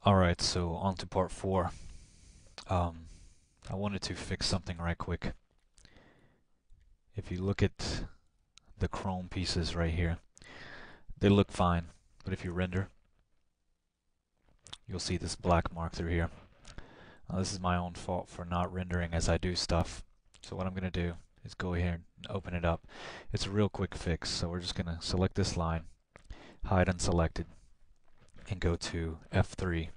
Alright, so on to part 4. Um, I wanted to fix something right quick. If you look at the chrome pieces right here, they look fine, but if you render, you'll see this black mark through here. Now, this is my own fault for not rendering as I do stuff. So what I'm going to do is go here and open it up. It's a real quick fix, so we're just going to select this line, hide unselected, and go to F3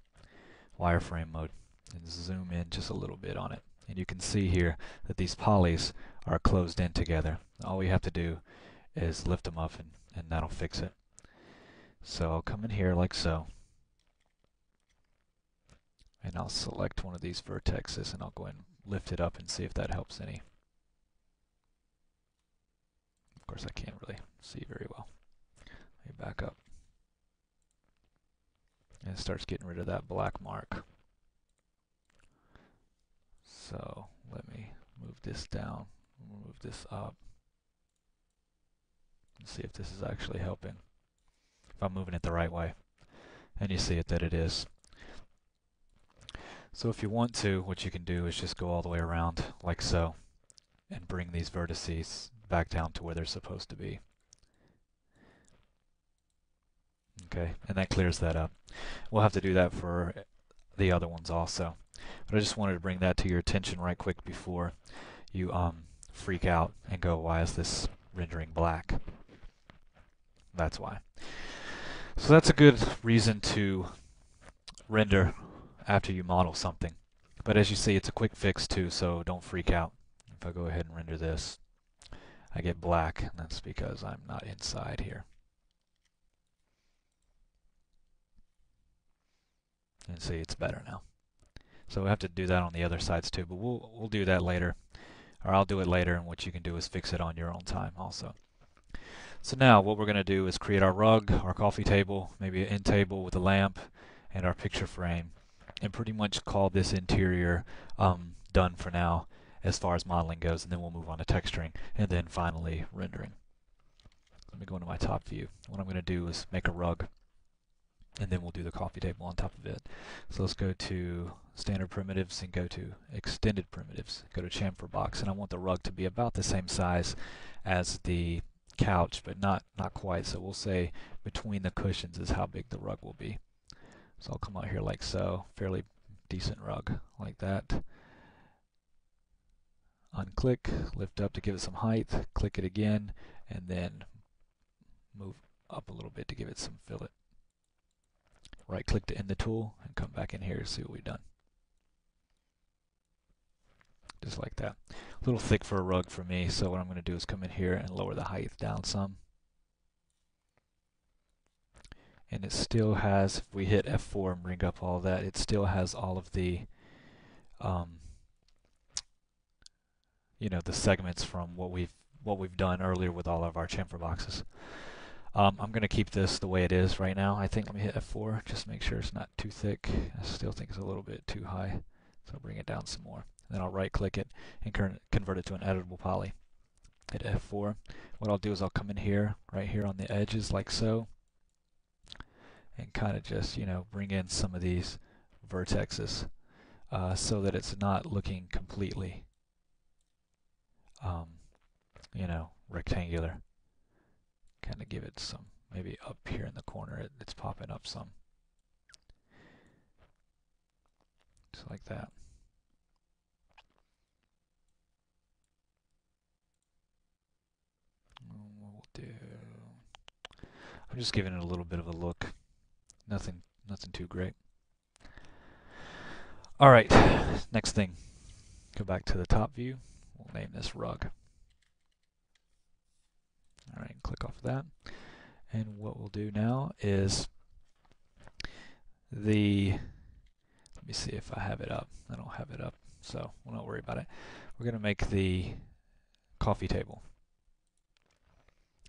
wireframe mode and zoom in just a little bit on it. And you can see here that these polys are closed in together. All we have to do is lift them up and that'll fix it. So I'll come in here like so, and I'll select one of these vertexes and I'll go ahead and lift it up and see if that helps any. Of course I can't really see very well. Let me back up. And it starts getting rid of that black mark. So let me move this down, move this up, and see if this is actually helping. If I'm moving it the right way. And you see it that it is. So if you want to, what you can do is just go all the way around like so and bring these vertices back down to where they're supposed to be. Okay, and that clears that up. We'll have to do that for the other ones also. But I just wanted to bring that to your attention right quick before you freak out and go, why is this rendering black? That's why. So that's a good reason to render after you model something. But as you see, it's a quick fix too, so don't freak out. If I go ahead and render this, I get black, and that's because I'm not inside here. And see, it's better now. So we have to do that on the other sides too, but we'll do that later. Or I'll do it later, and what you can do is fix it on your own time also. So now what we're going to do is create our rug, our coffee table, maybe an end table with a lamp, and our picture frame, and pretty much call this interior done for now as far as modeling goes, and then we'll move on to texturing, and then finally rendering. Let me go into my top view. What I'm going to do is make a rug, and then we'll do the coffee table on top of it. So let's go to standard primitives and go to extended primitives. Go to chamfer box, and I want the rug to be about the same size as the couch, but not quite. So we'll say between the cushions is how big the rug will be. So I'll come out here like so, fairly decent rug like that. Unclick, lift up to give it some height, click it again, and then move up a little bit to give it some fillet. Right click to end the tool and come back in here to see what we've done. Just like that. A little thick for a rug for me, so what I'm going to do is come in here and lower the height down some. And it still has, if we hit F4 and bring up all that, it still has all of the you know, the segments from what we've done earlier with all of our chamfer boxes. I'm going to keep this the way it is right now. I think, let me hit F4 just to make sure it's not too thick. I still think it's a little bit too high, so I'll bring it down some more. Then I'll right click it and convert it to an editable poly. Hit F4. What I'll do is I'll come in here, right here on the edges like so, and kind of just, you know, bring in some of these vertexes so that it's not looking completely you know, rectangular. Kind of give it some, maybe up here in the corner, it's popping up some. Just like that. What we'll do, I'm just giving it a little bit of a look. Nothing too great. Alright, next thing. Go back to the top view. We'll name this rug. Alright, click off of that. And what we'll do now is let me see if I have it up. I don't have it up, so we'll not worry about it. We're going to make the coffee table.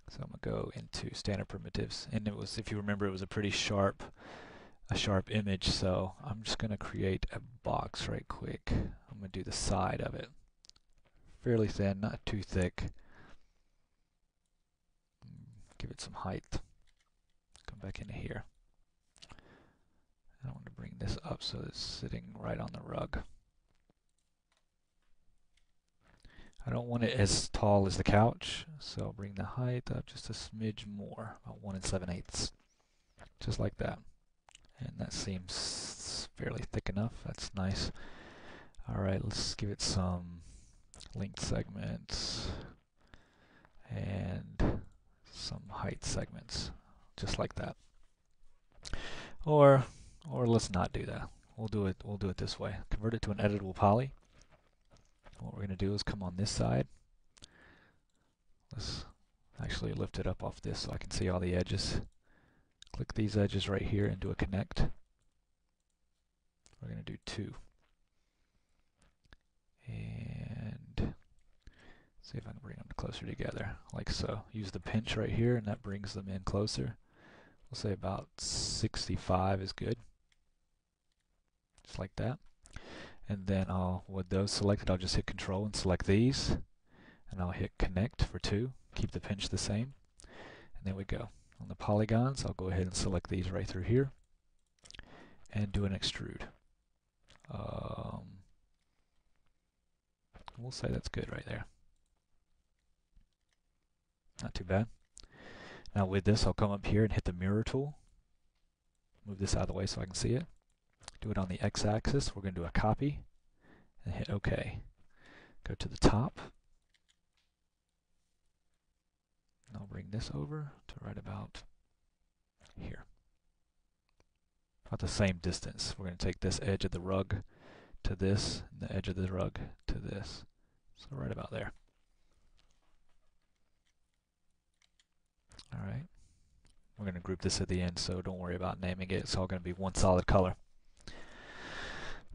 So I'm going to go into standard primitives, and it was, if you remember, it was a pretty sharp image, so I'm just going to create a box right quick. I'm going to do the side of it. Fairly thin, not too thick. Give it some height. Come back into here. I want to bring this up so it's sitting right on the rug. I don't want it as tall as the couch, so I'll bring the height up just a smidge more, about 1 7/8, just like that. And that seems fairly thick enough. That's nice. All right, let's give it some length segments and some height segments, just like that. Or let's not do that. We'll do it this way. Convert it to an editable poly. What we're going to do is come on this side. Let's actually lift it up off this so I can see all the edges. Click these edges right here and do a connect. We're going to do 2. And see if I can bring them closer together, like so. Use the pinch right here, and that brings them in closer. We'll say about 65 is good. Just like that. And then with those selected, I'll just hit Control and select these. And I'll hit Connect for 2. Keep the pinch the same. And there we go. On the polygons, I'll go ahead and select these right through here. And do an extrude. We'll say that's good right there. Not too bad. Now with this, I'll come up here and hit the mirror tool. Move this out of the way so I can see it. Do it on the x-axis. We're going to do a copy and hit OK. Go to the top. And I'll bring this over to right about here. About the same distance. We're going to take this edge of the rug to this, and the edge of the rug to this. So right about there. All right. We're going to group this at the end, so don't worry about naming it. It's all going to be one solid color.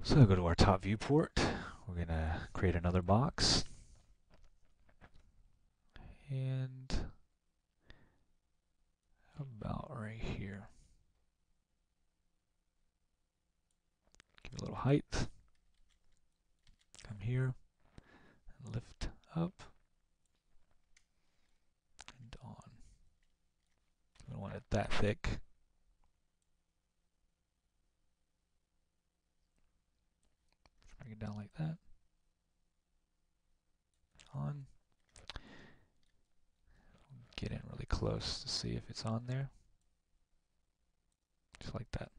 So go to our top viewport. We're going to create another box. And about right here. Give it a little height. Come here and lift up and on. We don't want it that thick. Bring it down like that. On. Get in really close to see if it's on there. Just like that.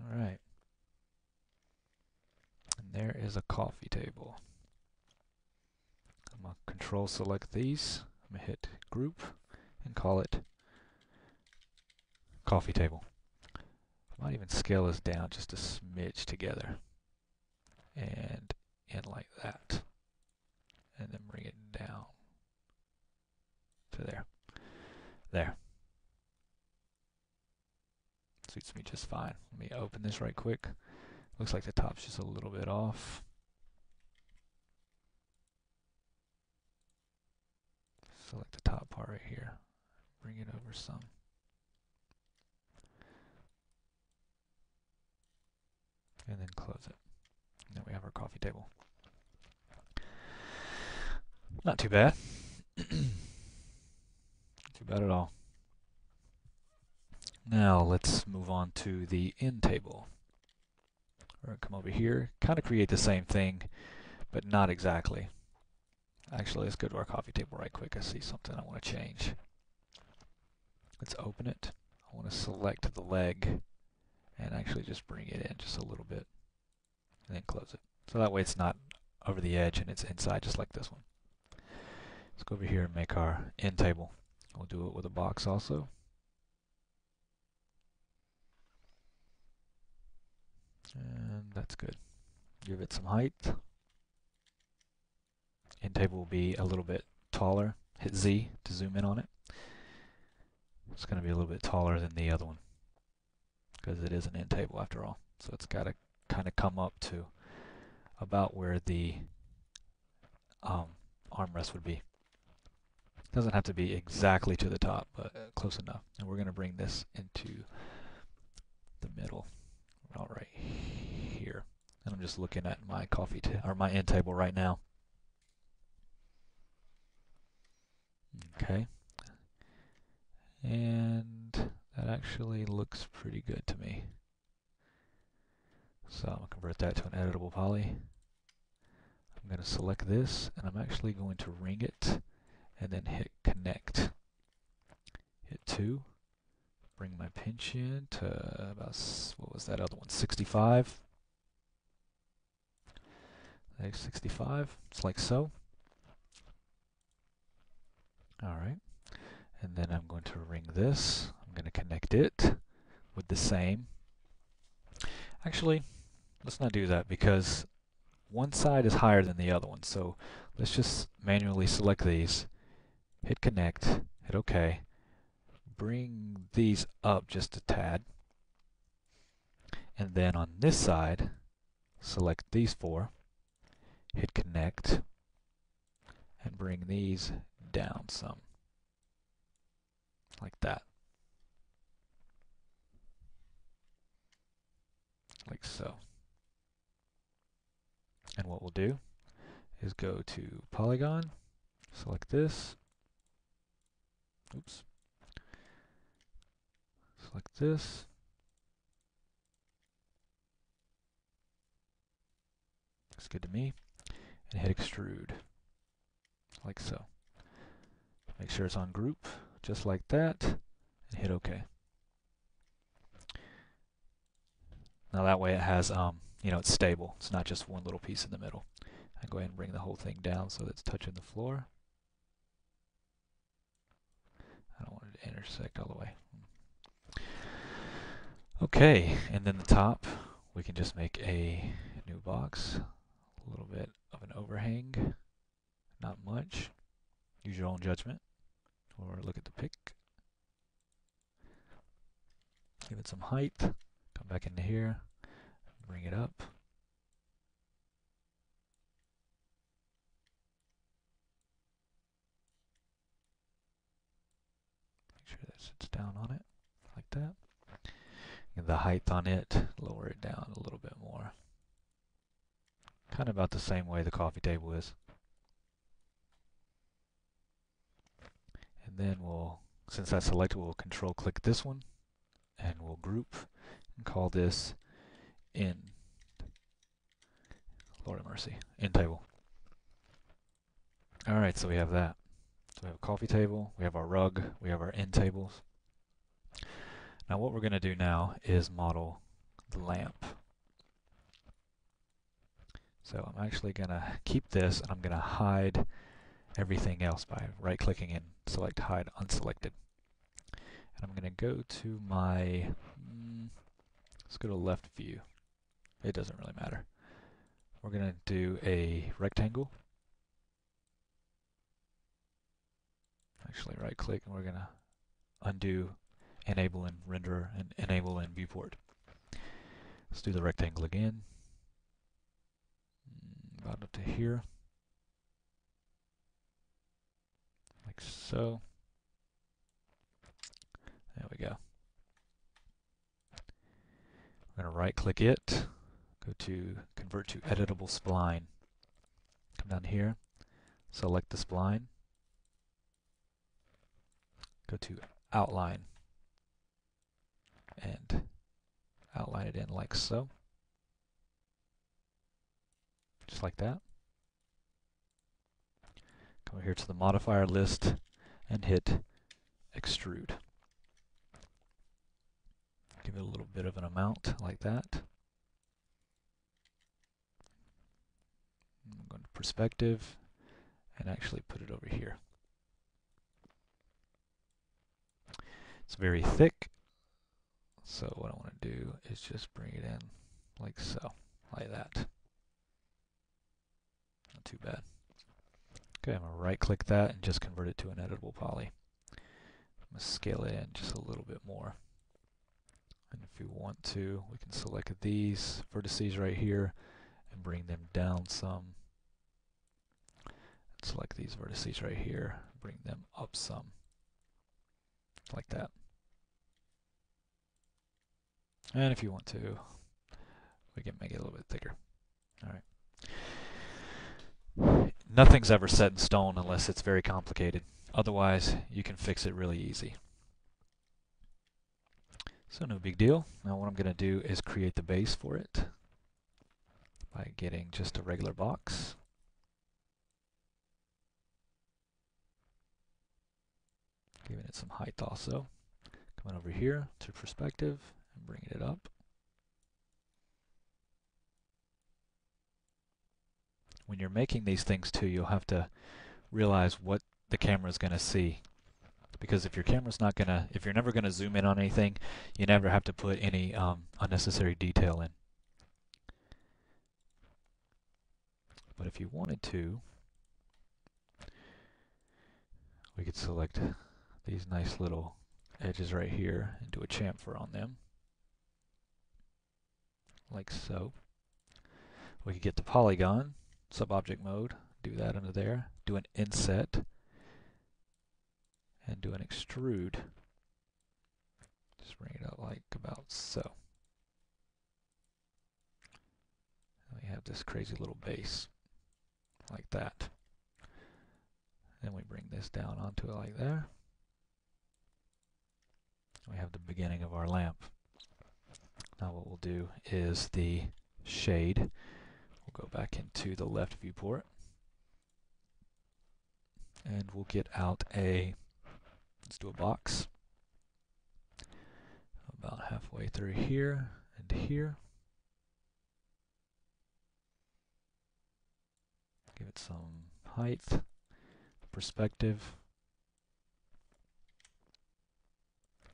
All right. And there is a coffee table. I'm going to control select these. I'm going to hit group and call it coffee table. I might even scale this down just a smidge together. And in like that. And then bring it down to there. There. Suits me just fine. Let me open this right quick. Looks like the top's just a little bit off. Select the top part right here. Bring it over some. And then close it. And then we have our coffee table. Not too bad. Not too bad at all. Now let's move on to the end table. We're going to come over here, kind of create the same thing, but not exactly. Actually, let's go to our coffee table right quick. I see something I want to change. Let's open it. I want to select the leg and actually just bring it in just a little bit and then close it. So that way it's not over the edge and it's inside just like this one. Let's go over here and make our end table. We'll do it with a box also. And that's good. Give it some height. End table will be a little bit taller. Hit Z to zoom in on it. It's going to be a little bit taller than the other one because it is an end table after all. So it's got to kind of come up to about where the armrest would be. Doesn't have to be exactly to the top, but close enough. And we're going to bring this into the middle, about right here. And I'm just looking at my my end table right now. Okay, And that actually looks pretty good to me. So I'm going to convert that to an editable poly. I'm going to select this, and I'm actually going to ring it, and then hit connect. Hit 2. Bring my pinch in to about, what was that other one, 65. There's 65, it's like so. Alright, and then I'm going to ring this. I'm going to connect it with the same. Actually, let's not do that because one side is higher than the other one. So let's just manually select these, hit connect, hit OK, bring these up just a tad, and then on this side, select these 4, hit connect, and bring these down some, like that. Like so. And what we'll do is go to polygon, select this, oops, select this, looks good to me, and hit extrude, like so. Make sure it's on group, just like that, and hit OK. Now that way it has, you know, it's stable. It's not just one little piece in the middle. I go ahead and bring the whole thing down so that it's touching the floor. I don't want it to intersect all the way. Okay, and then the top, we can just make a new box. A little bit of an overhang, not much. Use your own judgment, or look at the pic. Give it some height. Come back into here, bring it up. Make sure that sits down on it, like that. And the height on it, lower it down a little bit more. Kind of about the same way the coffee table is. And then we'll, since that's selected, we'll control click this one, and we'll group and call this in, Lord have mercy, in table. Alright, so we have that. So we have a coffee table, we have our rug, we have our end tables. Now what we're going to do now is model the lamp. So I'm actually going to keep this, and I'm going to hide everything else by right-clicking and select hide unselected. And I'm going to go to my, let's go to left view. It doesn't really matter. We're going to do a rectangle. Actually right-click, and we're going to undo enable and render and enable and viewport. Let's do the rectangle again. About up to here. Like so. There we go. We're going to right click it, go to convert to editable spline. Come down here, select the spline, go to outline, and outline it in like so. Just like that. Come over here to the modifier list and hit extrude. Give it a little bit of an amount like that. I'm going to perspective and actually put it over here. It's very thick, so what I want to do is just bring it in like so, like that. Not too bad. Okay, I'm going to right click that and just convert it to an editable poly. I'm going to scale it in just a little bit more. And if you want to, we can select these vertices right here and bring them down some. And select these vertices right here, bring them up some. Like that. And if you want to, we can make it a little bit thicker. Alright. Nothing's ever set in stone unless it's very complicated. Otherwise, you can fix it really easy. So no big deal. Now what I'm going to do is create the base for it by getting just a regular box. Giving it some height also. Coming over here to perspective and bringing it up. When you're making these things too, you'll have to realize what the camera is going to see. Because if your camera's not going to, if you're never going to zoom in on anything, you never have to put any unnecessary detail in. But if you wanted to, we could select these nice little edges right here and do a chamfer on them. Like so. We could get the polygon, sub-object mode, do that under there, do an inset, and do an extrude. Just bring it up like about so. And we have this crazy little base, like that. Then we bring this down onto it like there. We have the beginning of our lamp. Now what we'll do is the shade. We'll go back into the left viewport. And we'll get out a, let's do a box. About halfway through here and here. Give it some height, perspective.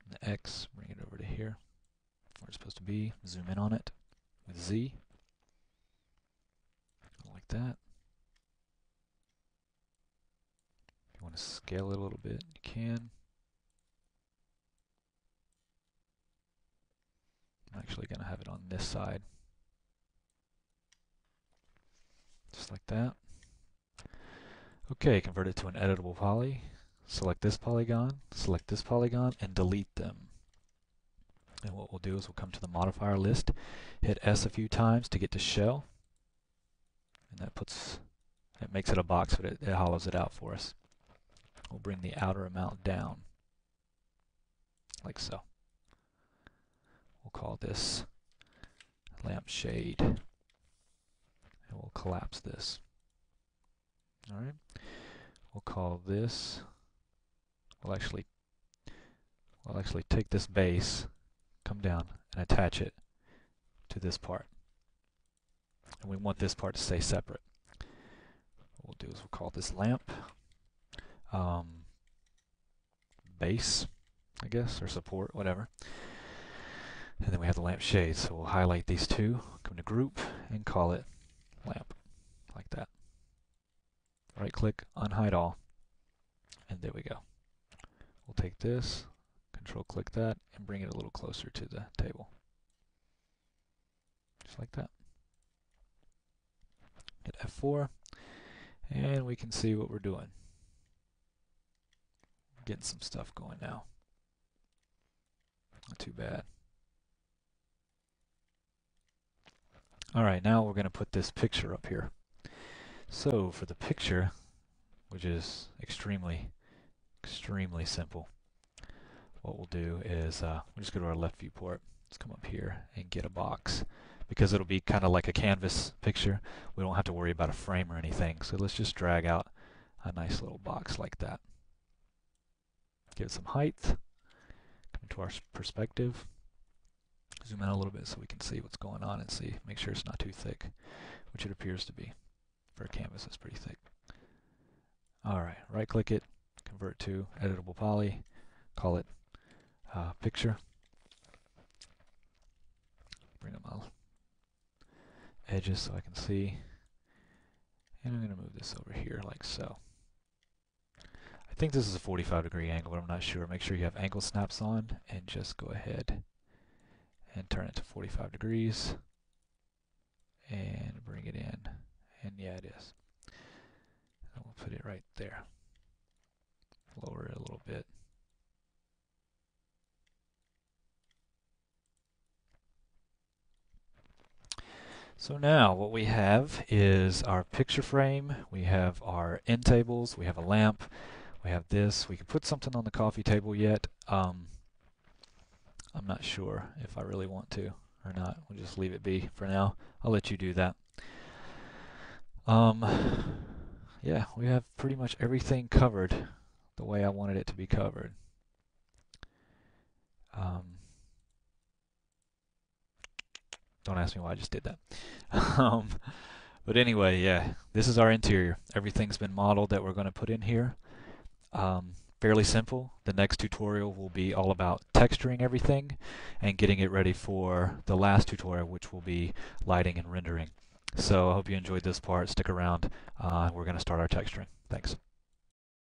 The X, bring it over to here, where it's supposed to be. Zoom in on it with Z, like that. If you want to scale it a little bit, you can. I'm actually going to have it on this side, just like that. Okay, convert it to an editable poly. Select this polygon, and delete them. And what we'll do is we'll come to the modifier list, hit S a few times to get to shell, and it makes it a box, but it hollows it out for us. We'll bring the outer amount down, like so. We'll call this lamp shade, and we'll collapse this. All right. We'll call this. We'll actually take this base, come down, and attach it to this part. And we want this part to stay separate. What we'll do is we'll call this lamp base, I guess, or support, whatever. And then we have the lamp shade, so we'll highlight these two, come to group, and call it lamp, like that. Right click, unhide all, and there we go. We'll take this, control click that, and bring it a little closer to the table. Just like that. Hit F4, and we can see what we're doing. Getting some stuff going now. Not too bad. Alright, now we're going to put this picture up here. So for the picture, which is extremely simple, what we'll do is we'll just go to our left viewport. Let's come up here and get a box. Because it'll be kind of like a canvas picture, we don't have to worry about a frame or anything. So let's just drag out a nice little box like that. Give it some height. Come to our perspective. Zoom in a little bit so we can see what's going on and see. Make sure it's not too thick, which it appears to be. For a canvas, it's pretty thick. Alright, right click it, convert to editable poly, call it picture. Bring up my edges so I can see. And I'm going to move this over here like so. I think this is a 45-degree angle, but I'm not sure. Make sure you have angle snaps on and just go ahead and turn it to 45 degrees and bring it in. And yeah, it is. And we'll put it right there. Lower it a little bit. So now what we have is our picture frame, we have our end tables, we have a lamp, we have this. We can put something on the coffee table yet. I'm not sure if I really want to or not. We'll just leave it be for now. I'll let you do that. Yeah, we have pretty much everything covered the way I wanted it to be covered. Don't ask me why I just did that. But anyway, yeah, this is our interior. Everything's been modeled that we're going to put in here. Fairly simple. The next tutorial will be all about texturing everything and getting it ready for the last tutorial, which will be lighting and rendering. So I hope you enjoyed this part. Stick around. We're going to start our texturing. Thanks.